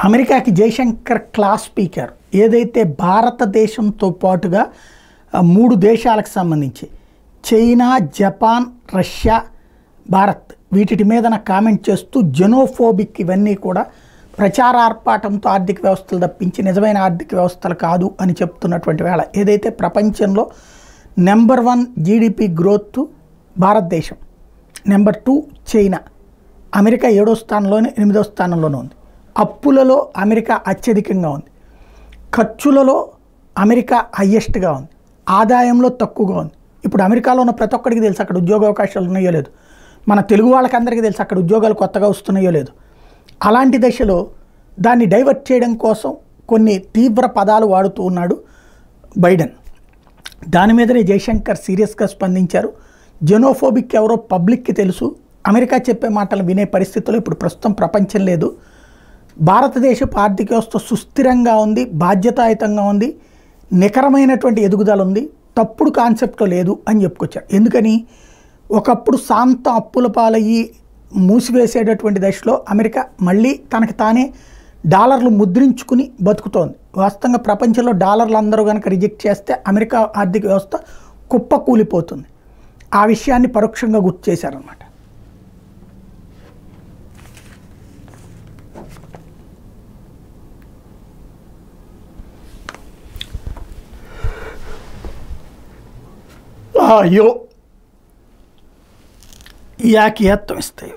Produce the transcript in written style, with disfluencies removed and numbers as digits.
అమెరికాకి Jayashankar class speaker ఏదైతే భారతదేశంతో పాటుగా 3 దేశాలకు సంబంధించి చైనా, జపాన్, రష్యా, భారత్ వీటి మీదన కామెంట్ చేస్తూ జెనోఫోబిక్ ఇవన్నీ కూడా ప్రచారార్పాటంతో ఆర్థిక వ్యవస్థలు తప్పించి నిజమైన ఆర్థిక వ్యవస్థలు కాదు అని చెప్తున్నటువంటి వేళ ఏదైతే ప్రపంచంలో నెంబర్ 1 జీడిపి గ్రోత్ భారతదేశం, నెంబర్ 2 చైనా, అమెరికా 7వ స్థానంలోనే 8వ స్థానంలోనే ఉంది. అప్పులలో అమెరికా అత్యధికంగా ఉంది, ఖర్చులలో అమెరికా హయ్యెస్ట్గా ఉంది, ఆదాయంలో తక్కువగా ఉంది. ఇప్పుడు అమెరికాలో ఉన్న ప్రతి ఒక్కరికి తెలుసు అక్కడ ఉద్యోగ అవకాశాలు ఉన్నాయో లేదు, మన తెలుగు వాళ్ళకి అందరికీ తెలుసు అక్కడ ఉద్యోగాలు కొత్తగా వస్తున్నాయో లేదు. అలాంటి దశలో దాన్ని డైవర్ట్ చేయడం కోసం కొన్ని తీవ్ర పదాలు వాడుతూ ఉన్నాడు బైడెన్. దాని మీదనే జయశంకర్ సీరియస్గా స్పందించారు. జెనోఫోబిక్ ఎవరో పబ్లిక్కి తెలుసు, అమెరికా చెప్పే మాటలు వినే పరిస్థితుల్లో ఇప్పుడు ప్రస్తుతం ప్రపంచం లేదు. భారతదేశపు ఆర్థిక వ్యవస్థ సుస్థిరంగా ఉంది, బాధ్యతాయుతంగా ఉంది, నికరమైనటువంటి ఎదుగుదల ఉంది, తప్పుడు కాన్సెప్ట్లో లేదు అని చెప్పుకొచ్చారు. ఎందుకని ఒకప్పుడు శాంతం అప్పుల పాలయ్యి మూసివేసేటటువంటి దశలో అమెరికా మళ్ళీ తనకి తానే డాలర్లు ముద్రించుకుని బతుకుతోంది. వాస్తవంగా ప్రపంచంలో డాలర్లు అందరూ కనుక రిజెక్ట్ చేస్తే అమెరికా ఆర్థిక వ్యవస్థ కుప్పకూలిపోతుంది. ఆ విషయాన్ని పరోక్షంగా గుర్తు చేశారన్నమాట. అయ్యో యాకి ఎత్తం ఇస్తాయి.